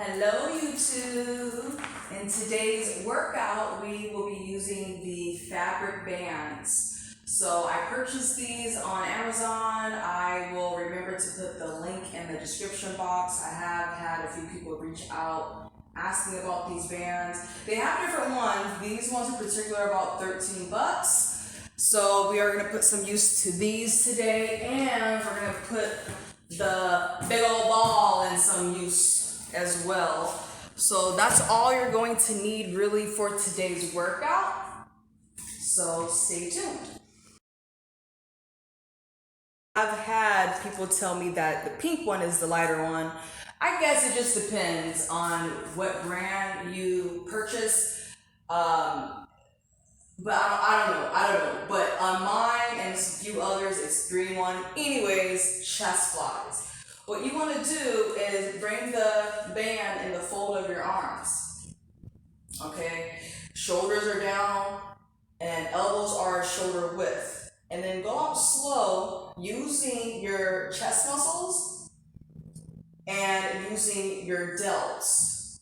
Hello YouTube! In today's workout, we will be using the fabric bands. So I purchased these on Amazon. I will remember to put the link in the description box. I have had a few people reach out asking about these bands. They have different ones. These ones in particular are about 13 bucks. So we are going to put some use to these today, and we're going to put the big old ball in some use as well. So that's all you're going to need really for today's workout. So stay tuned. I've had people tell me that the pink one is the lighter one. I guess it just depends on what brand you purchase. But I don't know. But on mine and a few others, it's green one. Anyways, chest flies. What you want to do is bring the band in the fold of your arms. Okay? Shoulders are down and elbows are shoulder width. And then go up slow using your chest muscles and using your delts.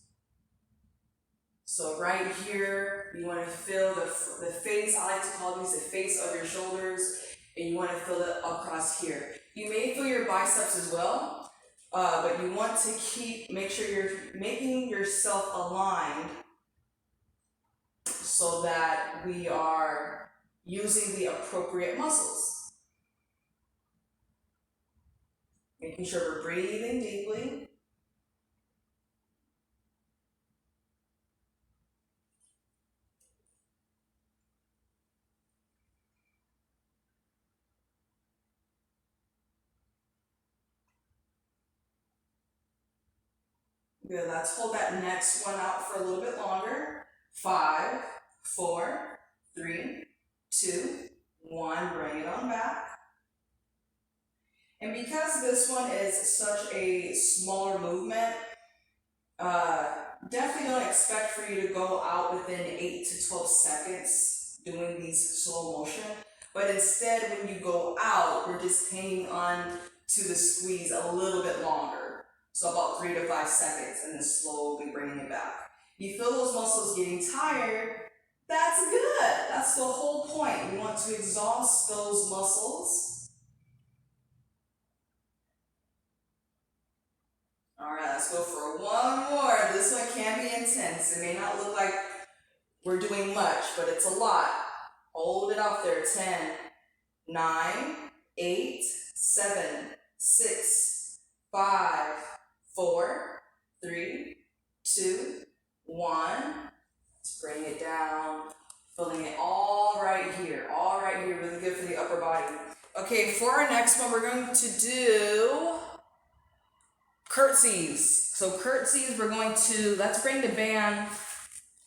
So right here, you want to feel the face. I like to call these the face of your shoulders, and you want to feel it across here. You may feel your biceps as well, but you want to make sure you're making yourself aligned so that we are using the appropriate muscles. Making sure we're breathing deeply. Good, let's hold that next one out for a little bit longer. 5, 4, 3, 2, 1, bring it on back. And because this one is such a smaller movement, definitely don't expect for you to go out within 8 to 12 seconds doing these slow motion. But instead, when you go out, we're just hanging on to the squeeze a little bit longer. So about 3 to 5 seconds, and then slowly bringing it back. You feel those muscles getting tired, that's good. That's the whole point. We want to exhaust those muscles. All right, let's go for one more. This one can be intense. It may not look like we're doing much, but it's a lot. Hold it out there. 10, 9, 8, 7, 6, 5, 4, 3, 2, 1. Let's bring it down. Feeling it all right here. All right here. Really good for the upper body. Okay, for our next one, we're going to do curtsies. So curtsies, we're going to, let's bring the band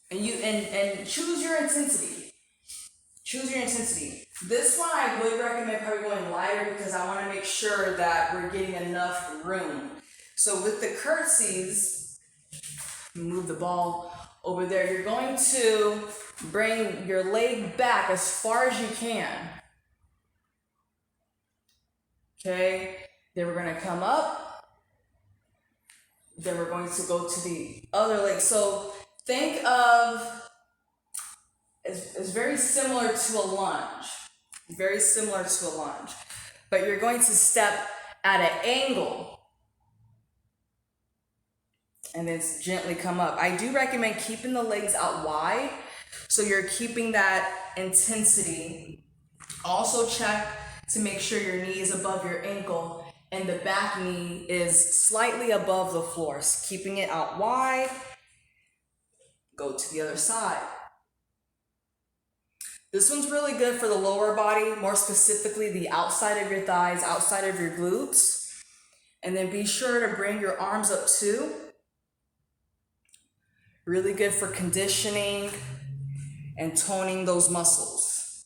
and choose your intensity. Choose your intensity. This one I would recommend probably going lighter because I want to make sure that we're getting enough room. So with the curtsies, move the ball over there. You're going to bring your leg back as far as you can. Okay, then we're going to come up. Then we're going to go to the other leg. So think of, it's very similar to a lunge. Very similar to a lunge. But you're going to step at an angle. And then gently come up. I do recommend keeping the legs out wide so you're keeping that intensity. Also check to make sure your knee is above your ankle and the back knee is slightly above the floor. So keeping it out wide. Go to the other side. This one's really good for the lower body, more specifically the outside of your thighs, outside of your glutes. And then be sure to bring your arms up too. Really good for conditioning and toning those muscles.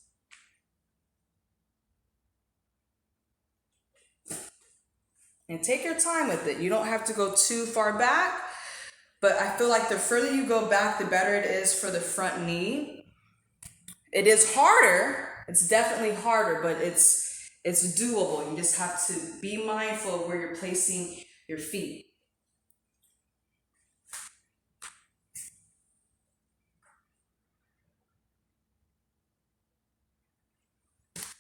And take your time with it. You don't have to go too far back, but I feel like the further you go back, the better it is for the front knee. It is harder. It's definitely harder, but it's doable. You just have to be mindful of where you're placing your feet.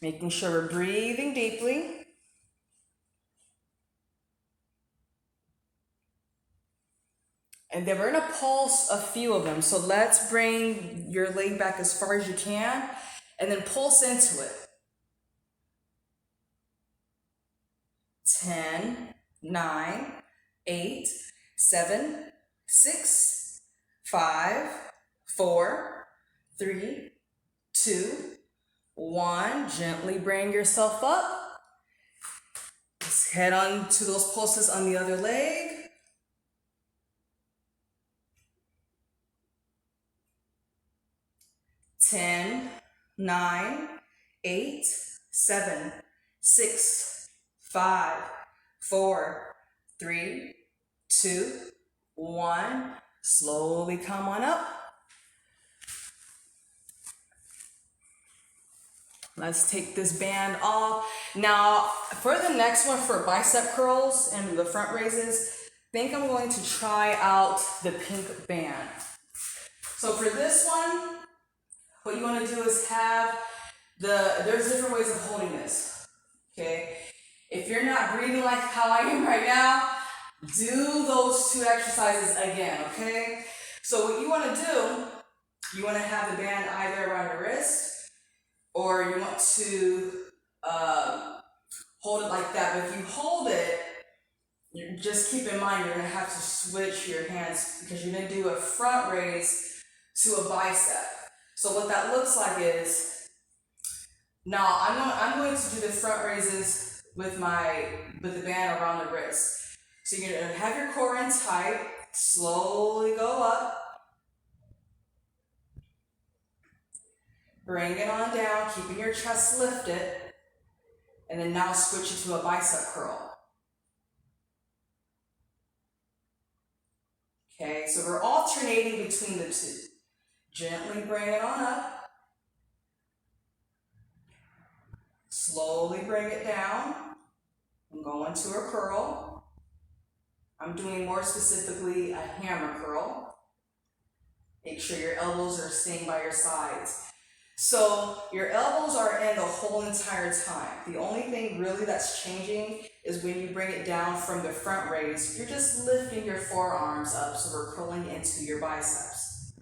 Making sure we're breathing deeply. And then we're gonna pulse a few of them. So let's bring your leg back as far as you can and then pulse into it. 10, 9, 8, 7, 6, 5, 4, 3, 2, 1. Gently bring yourself up. Let's head on to those pulses on the other leg. 10, 9, 8, 7, 6, 5, 4, 3, 2, 1. Slowly come on up. Let's take this band off. Now, for the next one, for bicep curls and the front raises, I think I'm going to try out the pink band. So for this one, what you want to do is have there's different ways of holding this, okay? If you're not breathing like how I am right now, do those two exercises again, okay? So what you want to do, you want to have the band either around your wrist, or you want to hold it like that. But if you hold it, you just keep in mind you're going to have to switch your hands because you're going to do a front raise to a bicep. So what that looks like is, now I'm going to do the front raises with the band around the wrist. So you're going to have your core in tight, slowly go up. Bring it on down, keeping your chest lifted, and then now switch it to a bicep curl. Okay, so we're alternating between the two. Gently bring it on up. Slowly bring it down. I'm going to a curl. I'm doing more specifically a hammer curl. Make sure your elbows are staying by your sides. So your elbows are in the whole entire time. The only thing really that's changing is when you bring it down from the front raise, you're just lifting your forearms up, so we're curling into your biceps.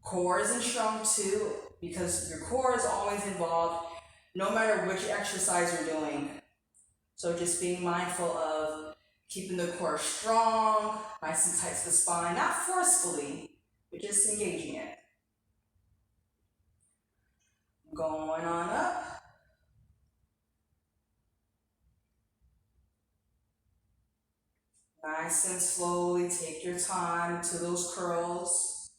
Core isn't strong too, because your core is always involved no matter which exercise you're doing. So just being mindful of keeping the core strong, nice and tight to the spine, not forcefully, but just engaging it. Going on up. Nice and slowly take your time to those curls.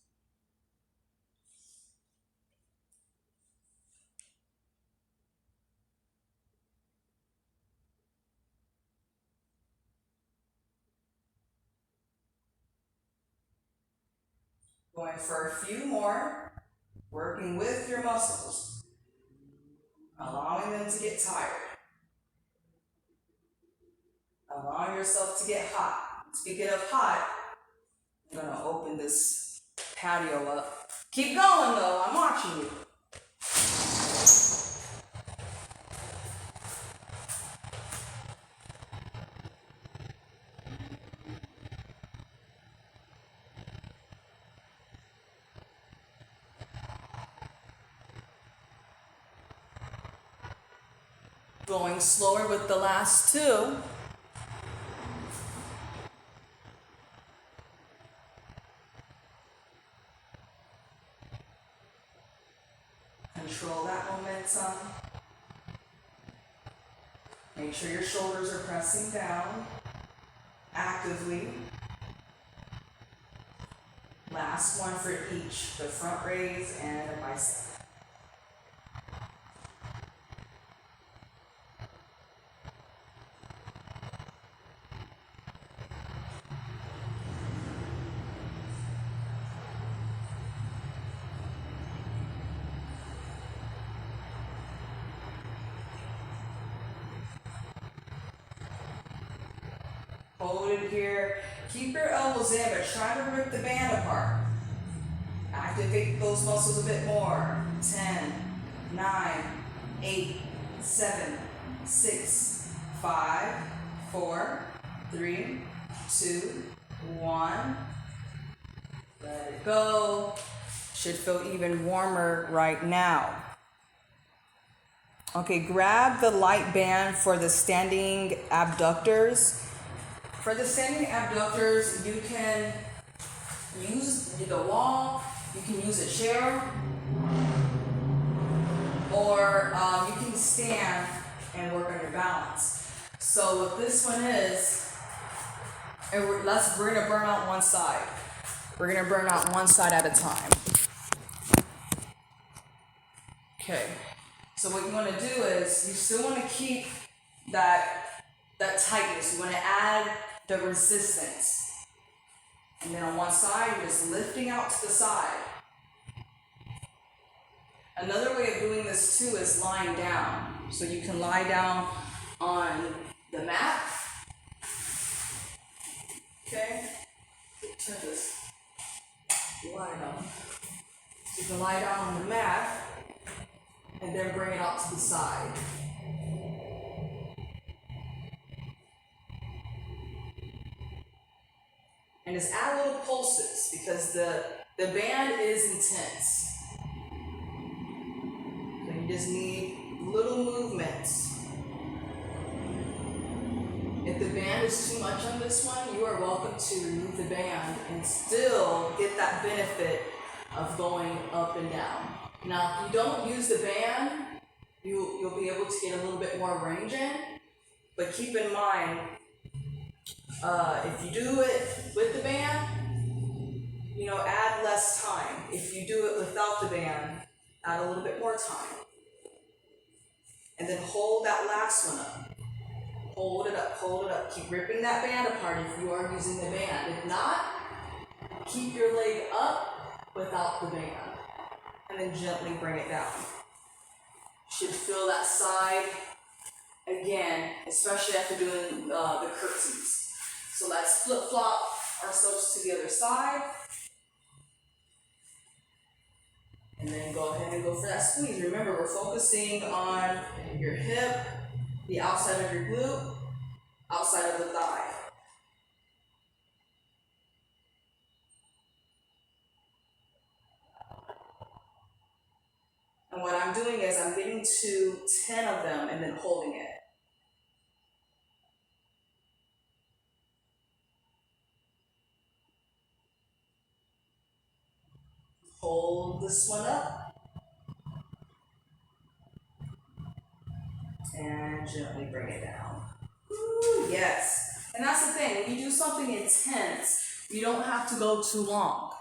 Going for a few more, working with your muscles. Allowing them to get tired. Allow yourself to get hot. Speaking of hot, I'm going to open this patio up. Keep going though, I'm watching you. Going slower with the last two. Control that momentum. Make sure your shoulders are pressing down actively. Last one for each, the front raise and a bicep. Hold it here. Keep your elbows in, but try to rip the band apart. Activate those muscles a bit more. 10, 9, 8, 7, 6, 5, 4, 3, 2, 1. Let it go. Should feel even warmer right now. Okay, grab the light band for the standing abductors. For the standing abductors, you can use the wall, you can use a chair, or you can stand and work on your balance. So what this one is, we're gonna burn out one side. We're gonna burn out one side at a time. Okay, so what you wanna do is, you still wanna keep that tightness. You wanna add the resistance. And then on one side, you're just lifting out to the side. Another way of doing this too is lying down. So you can lie down on the mat. Okay? Turn this. Lie down. So you can lie down on the mat and then bring it out to the side. And just add little pulses because the band is intense. So you just need little movements. If the band is too much on this one, you are welcome to remove the band and still get that benefit of going up and down. Now, if you don't use the band, you'll be able to get a little bit more range in, but keep in mind, if you do it with the band, add less time. If you do it without the band, add a little bit more time. And then hold that last one up. Hold it up. Keep ripping that band apart if you are using the band. If not, keep your leg up without the band. And then gently bring it down. You should feel that side again, especially after doing the curtsies. So let's flip-flop ourselves to the other side. And then go ahead and go for that squeeze. Remember, we're focusing on your hip, the outside of your glute, outside of the thigh. And what I'm doing is I'm getting to 10 of them and then holding it. Hold this one up. And gently bring it down. Ooh, yes. And that's the thing, when you do something intense, you don't have to go too long.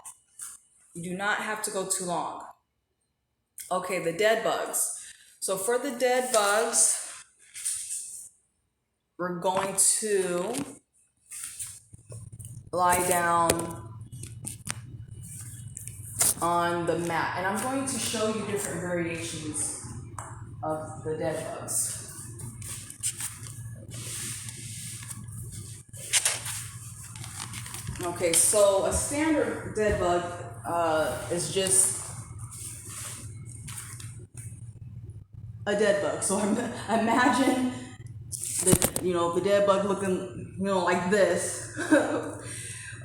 You do not have to go too long. Okay, the dead bugs. So for the dead bugs, we're going to lie down on the mat. And I'm going to show you different variations of the dead bugs. Okay, so a standard dead bug is just a dead bug. So imagine the dead bug looking like this.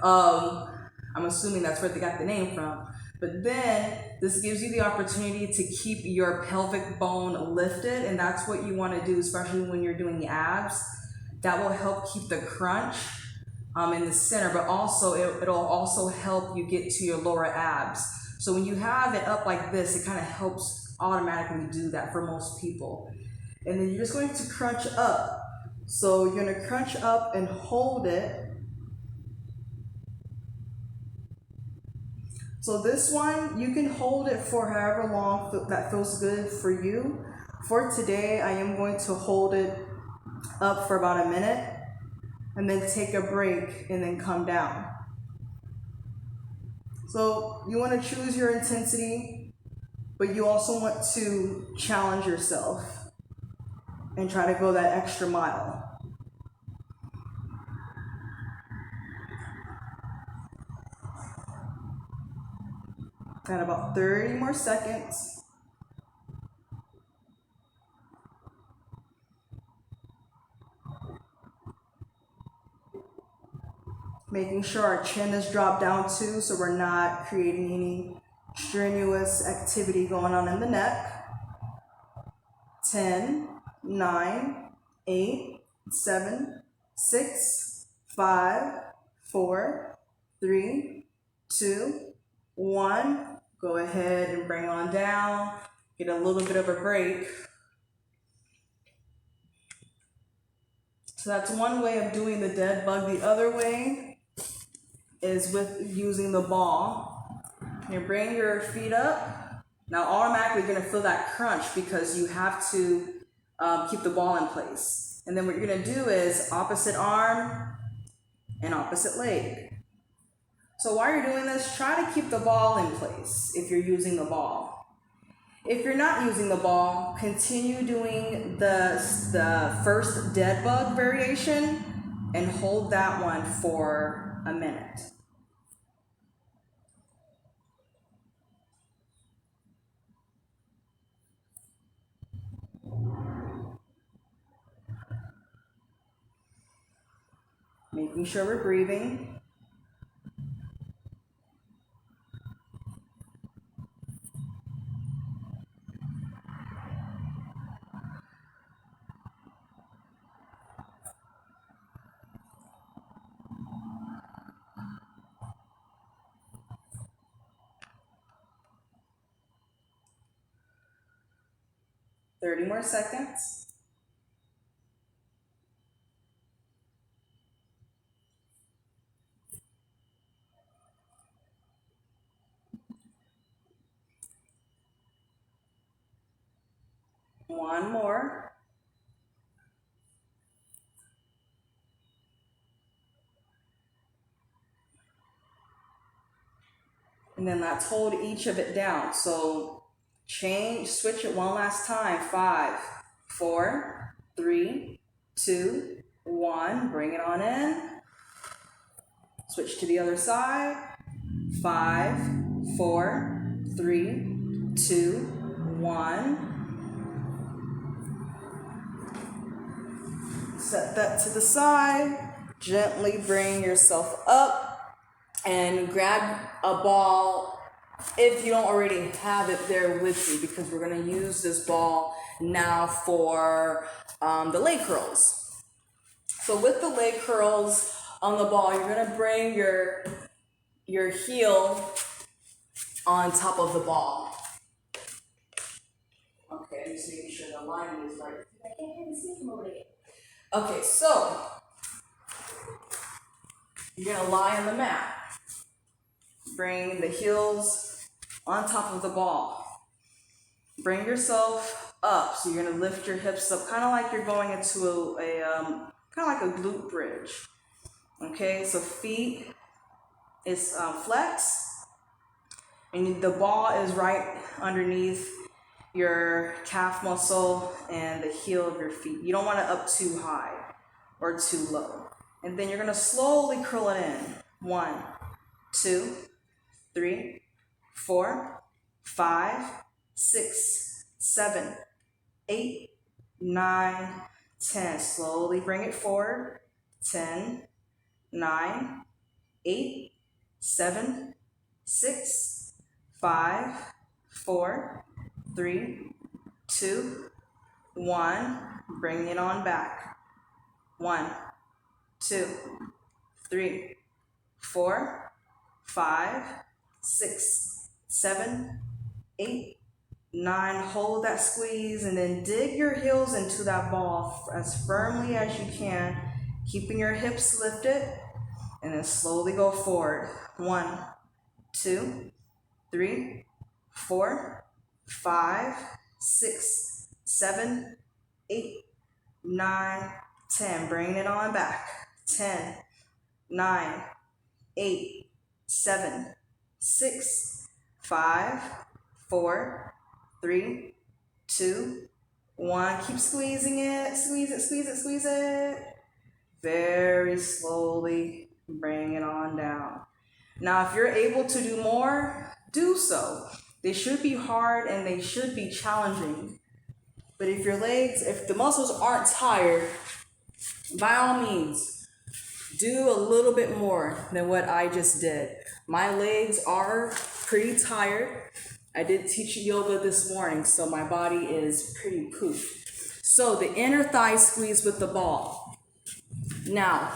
I'm assuming that's where they got the name from. But then this gives you the opportunity to keep your pelvic bone lifted, and that's what you want to do, especially when you're doing abs. That will help keep the crunch in the center, but also it'll also help you get to your lower abs. So when you have it up like this, it kind of helps automatically do that for most people. And then you're just going to crunch up. So you're going to crunch up and hold it. So this one, you can hold it for however long that feels good for you. For today, I am going to hold it up for about a minute and then take a break and then come down. So you want to choose your intensity, but you also want to challenge yourself and try to go that extra mile. Got about 30 more seconds. Making sure our chin is dropped down too, so we're not creating any strenuous activity going on in the neck. 10, 9, 8, 7, 6, 5, 4, 3, 2, 1. Go ahead and bring on down. Get a little bit of a break. So that's one way of doing the dead bug. The other way is with using the ball. You bring your feet up. Now automatically you're gonna feel that crunch because you have to keep the ball in place. And then what you're gonna do is opposite arm and opposite leg. So while you're doing this, try to keep the ball in place if you're using the ball. If you're not using the ball, continue doing the first dead bug variation and hold that one for a minute. Making sure we're breathing. Thirty more seconds. One more. And then let's hold each of it down. So switch it one last time. 5, 4, 3, 2, 1. Bring it on in. Switch to the other side. 5, 4, 3, 2, 1. Set that to the side. Gently bring yourself up and grab a ball if you don't already have it there with you, because we're going to use this ball now for the leg curls. So with the leg curls on the ball, you're going to bring your heel on top of the ball. Okay, I'm just making sure the line is right. I can't even see from over there. Okay, so you're going to lie on the mat. Bring the heels on top of the ball. Bring yourself up. So you're going to lift your hips up, kind of like you're going into kind of like a glute bridge. Okay, so feet is flex. And the ball is right underneath your calf muscle and the heel of your feet. You don't want it up too high or too low. And then you're going to slowly curl it in. 1, 2, 3, 4, 5, 6, 7, 8, 9, 10. Slowly bring it forward. 10, 9, 8, 7, 6, 5, 4, 3, 2, 1. Bring it on back. 1, 2, 3, 4, 5, 6, 7, 8, 9. Hold that squeeze and then dig your heels into that ball as firmly as you can, keeping your hips lifted, and then slowly go forward. 1, 2, 3, 4, 5, 6, 7, 8, 9, 10. Bring it on back. 10, 9, 8, 7, 6, 5, 4, 3, 2, 1. Keep squeezing it. Squeeze it, squeeze it, squeeze it. Very slowly bring it on down. Now, if you're able to do more, do so. They should be hard and they should be challenging. But if the muscles aren't tired, by all means, do a little bit more than what I just did. My legs are pretty tired. I did teach yoga this morning, so my body is pretty pooped. So the inner thigh squeeze with the ball. Now,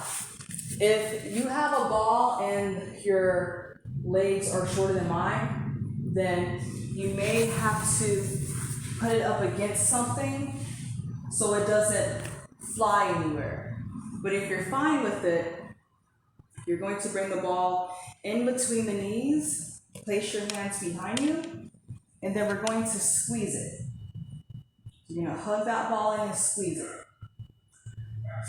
if you have a ball and your legs are shorter than mine, then you may have to put it up against something so it doesn't fly anywhere. But if you're fine with it, you're going to bring the ball in between the knees, place your hands behind you, and then we're going to squeeze it. You're going to hug that ball in and squeeze it.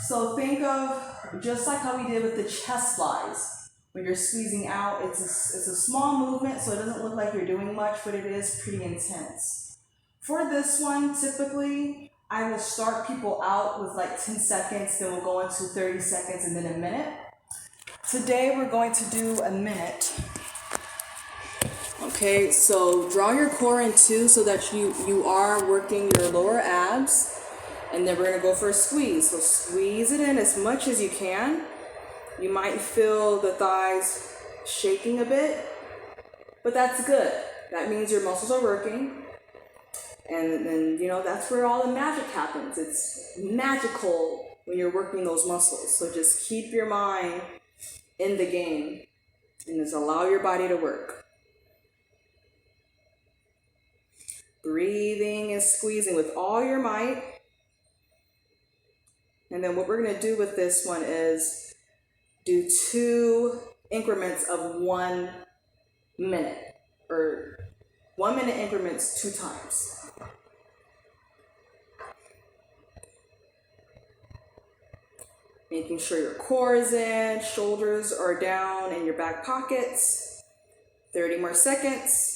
So think of just like how we did with the chest flies. When you're squeezing out, it's a small movement, so it doesn't look like you're doing much, but it is pretty intense. For this one, typically, I will start people out with like 10 seconds, then we'll go into 30 seconds and then a minute. Today we're going to do a minute. Okay, so draw your core in two so that you are working your lower abs. And then we're going to go for a squeeze. So squeeze it in as much as you can. You might feel the thighs shaking a bit, but that's good. That means your muscles are working. And then, that's where all the magic happens. It's magical when you're working those muscles. So just keep your mind in the game and just allow your body to work. Breathing and squeezing with all your might. And then what we're going to do with this one is do 2 increments of 1 minute, or 1 minute increments 2 times. Making sure your core is in, shoulders are down in your back pockets. 30 more seconds.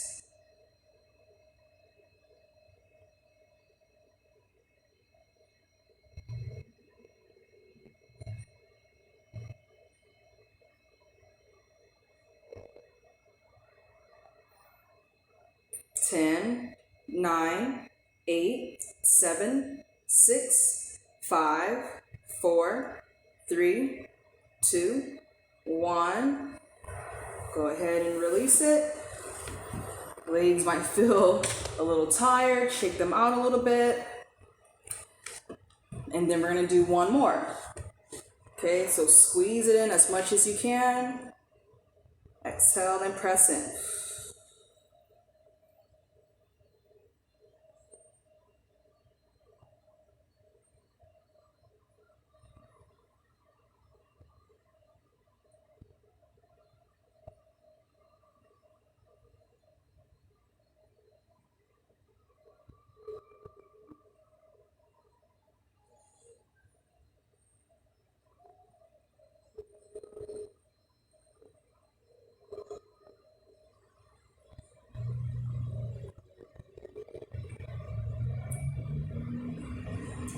Ten, 9, 8, 7, 6, 5, 4, 3, 2, 1. Go ahead and release it. Legs might feel a little tired. Shake them out a little bit. And then we're going to do one more. Okay, so squeeze it in as much as you can. Exhale and press in.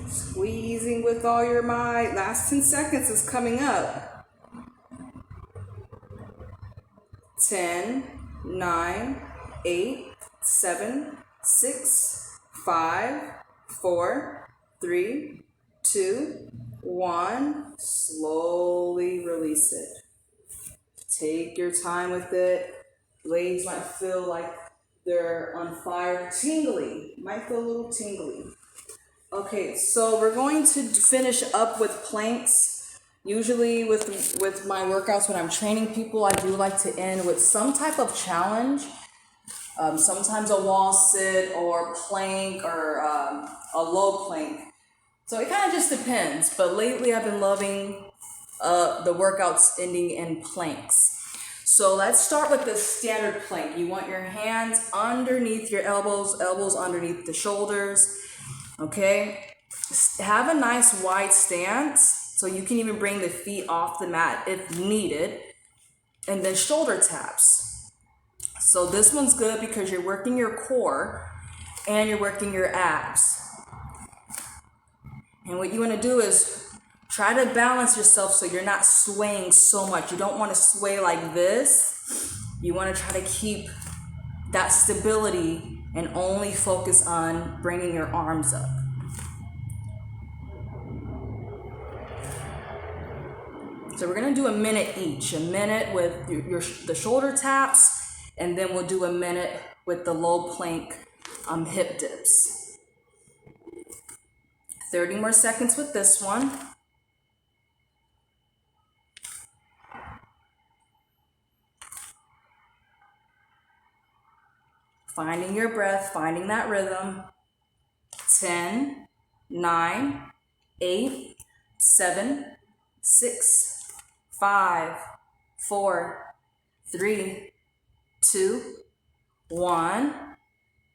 Squeezing with all your might. Last 10 seconds is coming up. 10, 9, 8, 7, 6, 5, 4, 3, 2, 1. Slowly release it. Take your time with it. Legs might feel like they're on fire. Tingly. Might feel a little tingly. Okay, so we're going to finish up with planks. Usually with my workouts when I'm training people, I do like to end with some type of challenge. Sometimes a wall sit or plank or a low plank. So it kind of just depends. But lately I've been loving the workouts ending in planks. So let's start with the standard plank. You want your hands underneath your elbows, elbows underneath the shoulders. Okay, have a nice wide stance so you can even bring the feet off the mat if needed, and then shoulder taps. So this one's good because you're working your core and you're working your abs. And what you want to do is try to balance yourself so you're not swaying so much. You don't want to sway like this. You want to try to keep that stability and only focus on bringing your arms up. So we're gonna do a minute each, a minute with the shoulder taps, and then we'll do a minute with the low plank hip dips. 30 more seconds with this one. Finding your breath, finding that rhythm. 10, 9, 8, 7, 6, 5, 4, 3, 2, 1.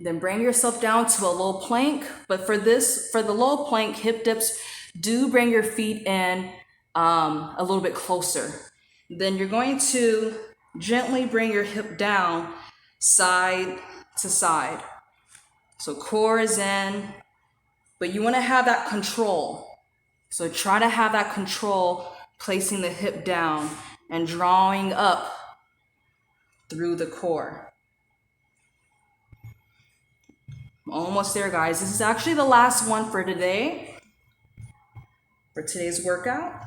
Then bring yourself down to a low plank. But for the low plank hip dips, do bring your feet in a little bit closer. Then you're going to gently bring your hip down side to side. So core is in, but you want to have that control. So try to have that control, placing the hip down and drawing up through the core. Almost there, guys. This is actually the last one for today, for today's workout.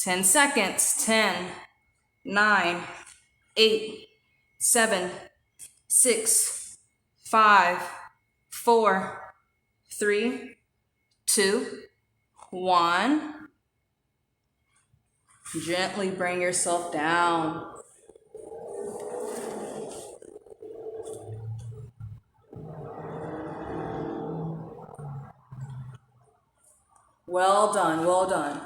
Ten seconds. 10, 9, 8, 7, 6, 5, 4, 3, 2, 1. Gently bring yourself down. Well done, well done.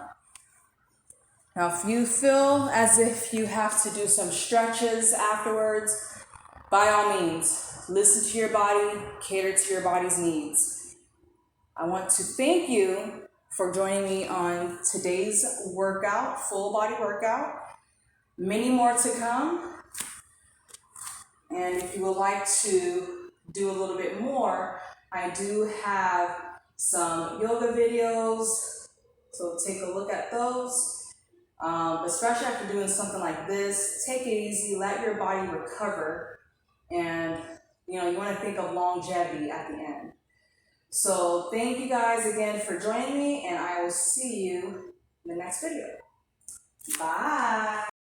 Now, if you feel as if you have to do some stretches afterwards, by all means, listen to your body, cater to your body's needs. I want to thank you for joining me on today's workout, full body workout. Many more to come. And if you would like to do a little bit more, I do have some yoga videos, so take a look at those. Especially after doing something like this, take it easy, let your body recover, and you want to think of longevity at the end. So thank you guys again for joining me, and I will see you in the next video. Bye.